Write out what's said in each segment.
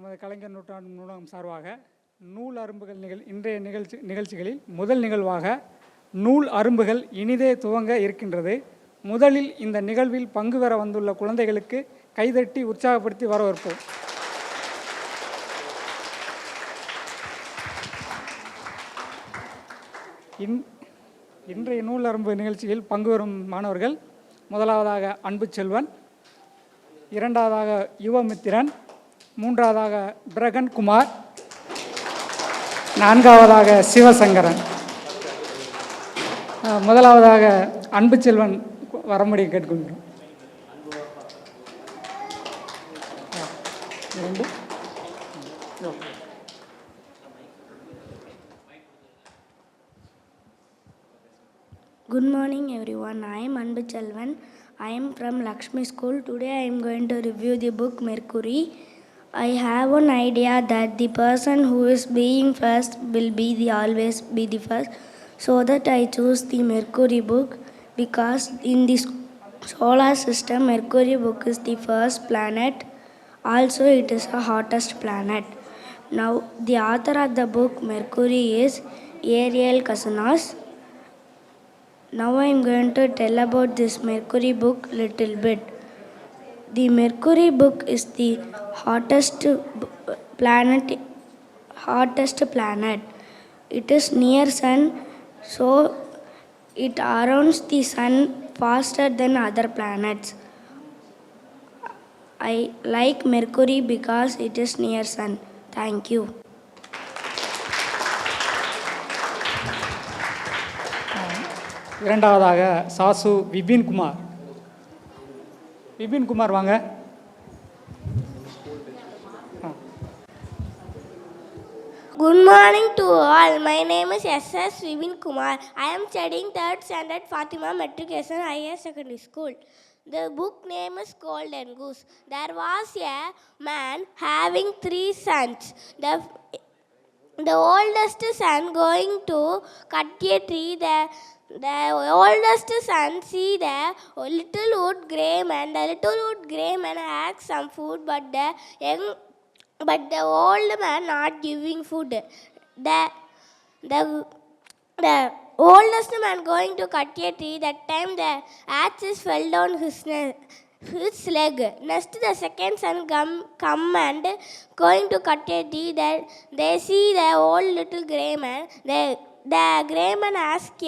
நமது கலைஞர் நூற்றாண்டு நூலகம் சார்பாக நூல் அரும்புகள் இன்றைய நிகழ்ச்சிகளில் முதல் நிகழ்வாக நூல் அரும்புகள் இனிதே துவங்க இருக்கின்றது. முதலில் இந்த நிகழ்வில் பங்கு பெற வந்துள்ள குழந்தைகளுக்கு கைதட்டி உற்சாகப்படுத்தி வரவேற்போம். இன்றைய நூல் அரும்பு நிகழ்ச்சியில் பங்கு பெறும் மாணவர்கள் முதலாவதாக அன்பு செல்வன், இரண்டாவதாக யுவமித்திரன், மூன்றாவதாக பிரகன் குமார், நான்காவதாக சிவசங்கரன். முதலாவதாக அன்பு செல்வன் வரமுடி கேட்கின்றோம். Good morning everyone. I am Anbu Chelvan. I am from Lakshmi School. Today I am going to review the book Mercury. I have an idea that the person who is being first will always be the first. So that I choose the Mercury book because in the solar system Mercury book is the first planet. Also it is the hottest planet. Now the author of the book Mercury is Ariel Kasanas. Now I am going to tell about this Mercury book little bit. The Mercury book is the hottest planet. It is near sun, so it surrounds the sun faster than other planets. I like Mercury because it is near sun. Thank you. இரண்டாவதாக சாசு விபின்குமார். விபின்குமார் வாங்க. Good morning to all. My name is S.S. Vivin Kumar. I am studying 3rd standard Fatima Matriculation Higher Secondary School. The book name is Golden Goose. There was a man having 3 sons. The oldest son going to cut a tree. The oldest son see the little wood grey man. The little wood grey man had some food, but the old man not giving food. The oldest man going to cut a tree. That time the axis fell down his leg. Next the second son come and going to cut a tree. That they see the old little grey man. The grey man ask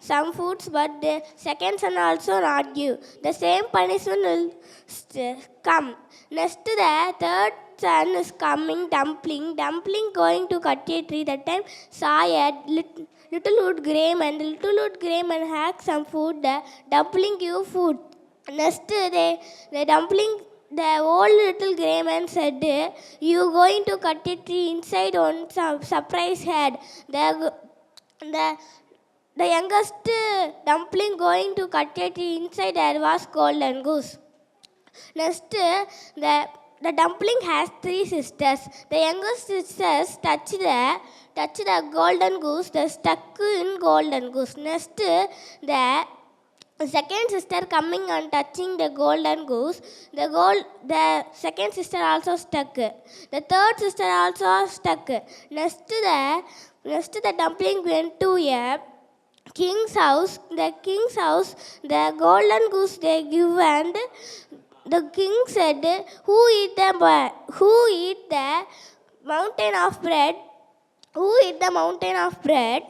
some foods, but the second son also not give. The same punishment will come. Next the third son is coming, dumpling going to cut a tree. That time saw a little wood grey man. The little wood grey man had some food. The dumpling give food. Next the dumpling, the old little grey man said, you going to cut a tree inside on some surprise head. The youngest dumpling going to cut a tree. Inside there was Golden Goose. Next the dumpling has 3 sisters. The youngest sisters touch the Golden Goose. They stuck in Golden Goose. Next the second sister coming and touching the Golden Goose. The second sister also stuck. The third sister also stuck. Next the dumpling went to a king's house. The king's house, the Golden Goose they give, and the king said, who eat the mountain of bread? Who eat the mountain of bread?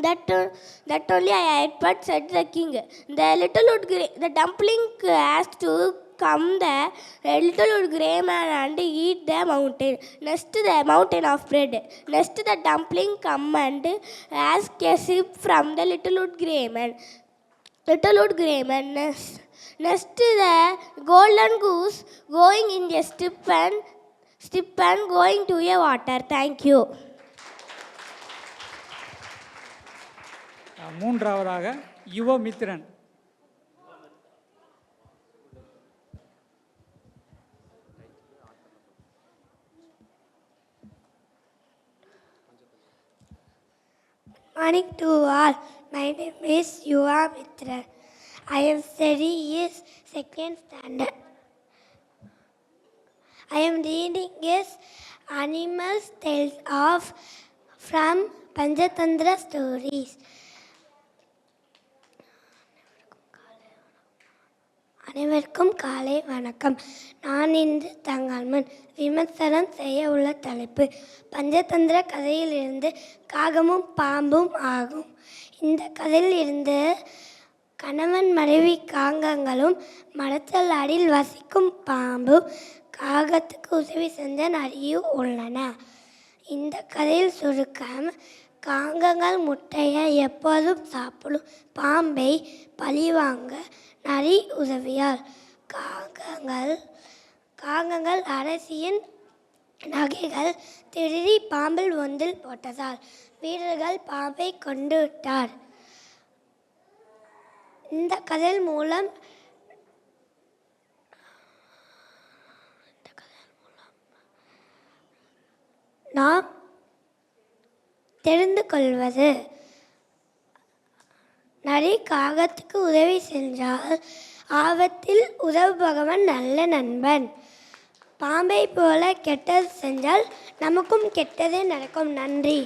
That only I ate, but said the king. The dumpling asked to come the little wood grey man and eat the mountain. Next the mountain of bread. Next the dumpling come and ask a sip from the little wood grey man. Next the Golden Goose going in a step and going to a water. Thank you. மூன்றாவதாக யுவமித்திரன். Morning to all. My name is Yuva Mitra. I am studying 2nd standard. I am reading is Animals Tales of from Panchatantra Stories. அனைவருக்கும் காலை வணக்கம். நான் இன்று தங்கள் முன் விமர்சனம் செய்ய உள்ள தலைப்பு பஞ்சதந்திர கதையிலிருந்து காகமும் பாம்பும் ஆகும். இந்த கதையில் இருந்து கணவன் மனைவி காகங்களும் மரத்தல் அடியில் வசிக்கும் பாம்பு காகத்துக்கு உதவி செஞ்ச நரியும் உள்ளன. இந்த கதையில் சுருக்கம், காகங்கள் முட்டையை எப்போதும் சாப்பிடும் பாம்பை பழிவாங்க நரி உதவியால் காகங்கள் அரசியின் நகைகள் திருடி பாம்பில் ஒன்றில் போட்டதால் வீரர்கள் பாம்பை கொண்டு விட்டார். இந்த கதையின் மூலம் நாம் தெரிந்து கொள்வது, நரி காகத்துக்கு உதவி சென்றால் ஆபத்தில் உதவுபவன் நல்ல நண்பன். பாம்பை போல கெட்டது செஞ்சால் நமக்கும் கெட்டதே நடக்கும். நன்றி.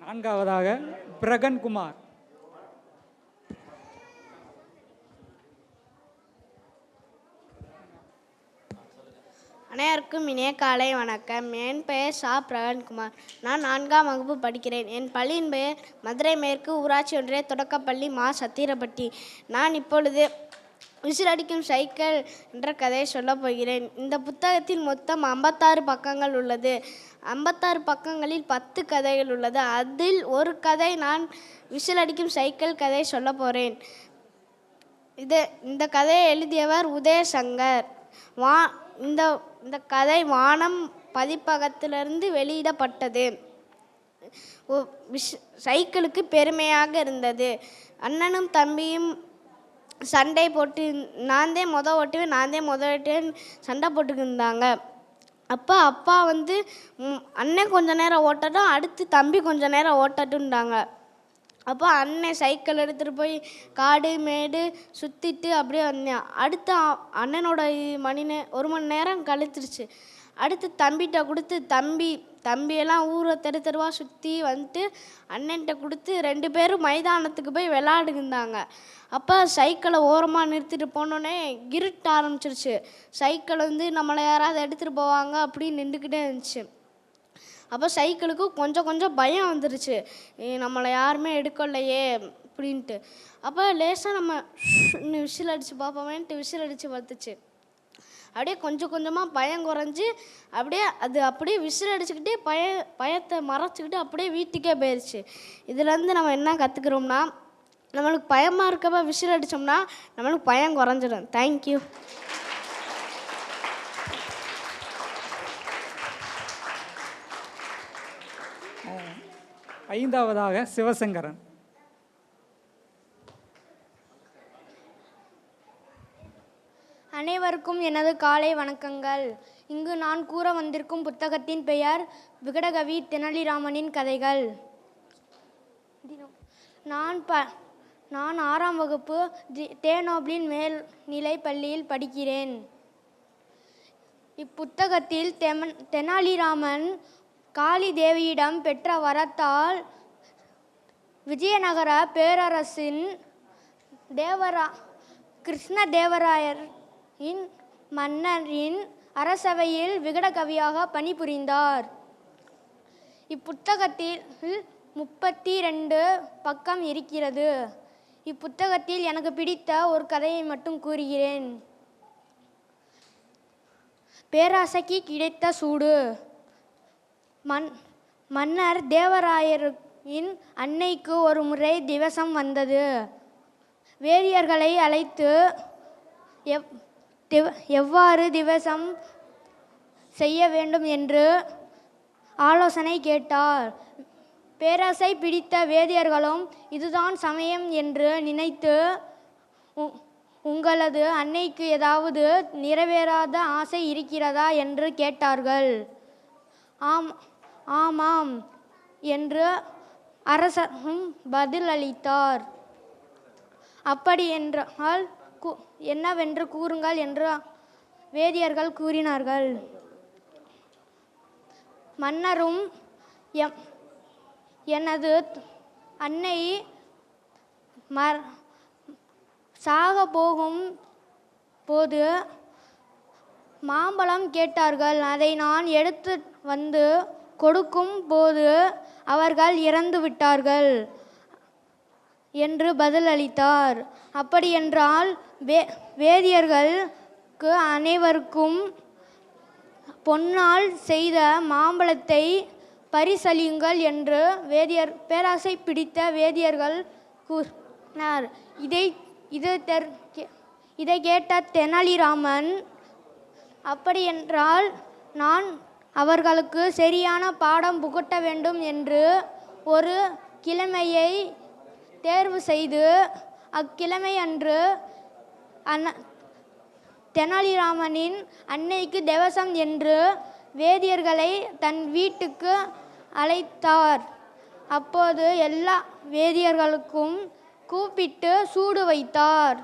நான்காவதாக பிரகன்குமார். அனைவருக்கும் இனிய காலை வணக்கம். என் பெயர் ஷா பிரகன்குமார். நான் 4ஆம் வகுப்பு படிக்கிறேன். என் பள்ளியின் பெயர் மதுரை மேற்கு ஊராட்சி ஒன்றிய தொடக்கப்பள்ளி மா சத்திரப்பட்டி. நான் இப்பொழுது விசிலடிக்கும் சைக்கிள் என்ற கதையை சொல்லப் போகிறேன். இந்த புத்தகத்தில் மொத்தம் 56 பக்கங்கள் உள்ளது. 56 பக்கங்களில் 10 கதைகள் உள்ளது. அதில் ஒரு கதை நான் விசிலடிக்கும் சைக்கிள் கதையை சொல்ல போகிறேன். இந்த கதையை எழுதியவர் உதயசங்கர். இந்த கதை வானம் பதிப்பகத்திலிருந்து வெளியிடப்பட்டது. சைக்கிளுக்கு பெருமையாக இருந்தது. அண்ணனும் தம்பியும் சண்டை போட்டு நான் தான் ஓட்டுவேன் சண்டை போட்டுக்கிருந்தாங்க. அப்பா வந்து அண்ணன் கொஞ்ச நேரம் ஓட்டட்டும், அடுத்து தம்பி கொஞ்ச நேரம் ஓட்டட்டும்ட்டாங்க. அப்போ அண்ணன் சைக்கிள் எடுத்துகிட்டு போய் காடு மேடு சுற்றிட்டு அப்படியே வந்தேன். அடுத்து அண்ணனோட 1 மணி நேரம் கழிச்சிருச்சு. அடுத்து தம்பிகிட்ட கொடுத்து தம்பியெல்லாம் ஊரை தெருவாக சுற்றி வந்துட்டு அண்ணன்கிட்ட கொடுத்து 2 பேரும் மைதானத்துக்கு போய் விளாடுஇருந்தாங்க. அப்போ சைக்கிளை ஓரமாக நிறுத்திட்டு போனோடனே இருட்ட ஆரம்பிச்சிருச்சு. சைக்கிள் வந்து நம்மளை யாராவது எடுத்துகிட்டு போவாங்க அப்படின்னு நின்றுக்கிட்டே இருந்துச்சு. அப்போ சைக்கிளுக்கு கொஞ்சம் பயம் வந்துருச்சு, நம்மளை யாருமே எடுக்கலையே அப்படின்ட்டு. அப்போ லேசாக நம்ம விசில் அடித்து பார்ப்போமேன்ட்டு விசில் அடித்து பார்த்துச்சு. அப்படியே கொஞ்சமாக பயம் குறைஞ்சி அப்படியே விசில் அடிச்சுக்கிட்டே பயத்தை மறைச்சிக்கிட்டு அப்படியே வீட்டுக்கே போயிடுச்சு. இதுலேருந்து நம்ம என்ன கற்றுக்குறோம்னா, நம்மளுக்கு பயமாக இருக்கப்ப விசில் அடித்தோம்னா நம்மளுக்கு பயம் குறைஞ்சிடும். தேங்க்யூ. ஐந்தாவதாக சிவசங்கரன். அனைவருக்கும் எனது காலை வணக்கங்கள். இங்கு நான் கூற வந்திருக்கும் புத்தகத்தின் பெயர் விகடகவி தெனாலிராமனின் கதைகள். நான் 6ஆம் வகுப்பு தேனோபிளின் மேல்நிலை பள்ளியில் படிக்கிறேன். இப்புத்தகத்தில் தெனாலிராமன் காளி தேவியிடம் பெற்ற வரத்தால் விஜயநகர பேரரசின் கிருஷ்ணதேவராயரின் மன்னரின் அரசவையில் விகடகவியாக பணிபுரிந்தார். இப்புத்தகத்தில் 32 பக்கம் இருக்கிறது. இப்புத்தகத்தில் எனக்கு பிடித்த ஒரு கதையை மட்டும் கூறுகிறேன். பேராசைக்கு கிடைத்த சூடு. மன்னர் தேவராயரின் அன்னைக்கு ஒரு முறை திவசம் வந்தது. வேதியர்களை அழைத்து எவ்வாறு திவசம் செய்ய வேண்டும் என்று ஆலோசனை கேட்டார். பேராசை பிடித்த வேதியர்களும் இதுதான் சமயம் என்று நினைத்து, உங்களது அன்னைக்கு ஏதாவது நிறைவேறாத ஆசை இருக்கிறதா என்று கேட்டார்கள். ஆமாம் என்று அரசரும் பதிலளித்தார். அப்படி என்றால் என்னவென்று கூறுங்கள் என்று வேதியர்கள் கூறினார்கள். மன்னரும் எனது அன்னை சாக போகும் போது மாம்பழம் கேட்டார்கள். அதை நான் எடுத்து வந்து கொடுக்கும் போது அவர்கள் இறந்து விட்டார்கள் என்று பதிலளித்தார். அப்படியென்றால் வேதியர்களுக்கு அனைவருக்கும் பொன்னால் செய்த மாம்பழத்தை பரிசளியுங்கள் என்று பேராசை பிடித்த வேதியர்கள் கூறினார். இதை கேட்ட தெனாலிராமன், அப்படியென்றால் நான் அவர்களுக்கு சரியான பாடம் புகட்ட வேண்டும் என்று ஒரு கிழமையை தேர்வு செய்து அக்கிழமை அன்று தெனாலிராமனின் அன்னைக்கு தேவசம் என்று வேதியர்களை தன் வீட்டுக்கு அழைத்தார். அப்போது எல்லா வேதியர்களுக்கும் கூப்பிட்டு சூடு வைத்தார்.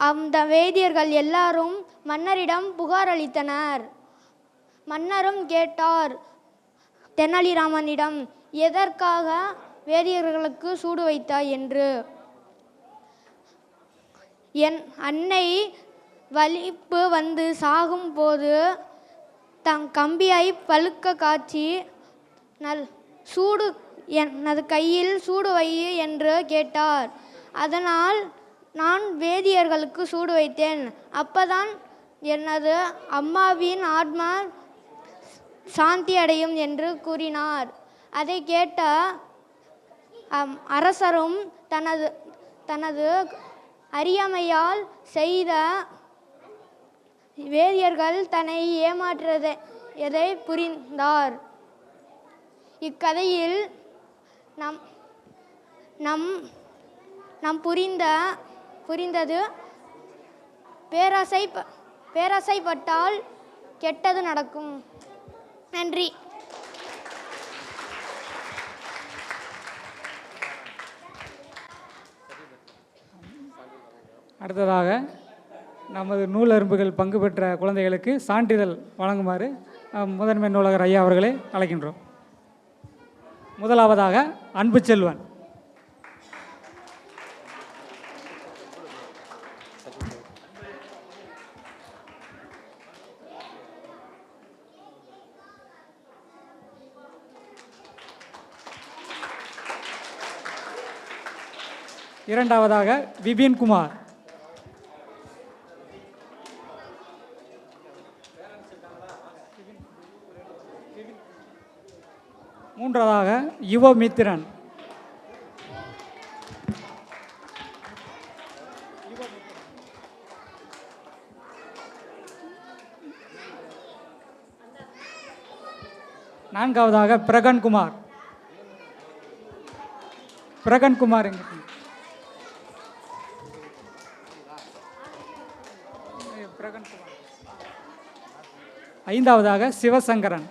அந்த வேதியர்கள் எல்லாரும் மன்னரிடம் புகார் அளித்தனர். மன்னரும் கேட்டார் தெனாலிராமனிடம், எதற்காக வேதியர்களுக்கு சூடு வைத்தாய் என்று. என் அன்னை வலிப்பு வந்து சாகும் போது தன் கம்பியை பழுக்க காய்ச்சி சூடு எனது கையில் சூடு வை என்று கேட்டார். அதனால் நான் வேதியர்களுக்கு சூடு வைத்தேன். அப்பதான் எனது அம்மாவின் ஆத்மா சாந்தி அடையும் என்று கூறினார். அதை கேட்ட அரசரும் தனது அறியாமையால் செய்த வேதியர்கள் தன்னை ஏமாற்றியதை புரிந்தார். இக்கதையில் நாம் புரிந்தது பேராசைப்பட்டால் கெட்டது நடக்கும். நன்றி. அடுத்ததாக நமது நூலரும்புகள் பங்கு பெற்ற குழந்தைகளுக்கு சான்றிதழ் வழங்குமாறு முதன்மை நூலகர் ஐயா அவர்களை அழைக்கின்றோம். முதலாவதாக அன்பு செல்வன். இரண்டாவதாக விபின் குமார். மூன்றாவதாக யுவமித்திரன். நான்காவதாக பிரகன்குமார். பிரகன்குமார் ஐந்தாவதாக சிவசங்கரன்.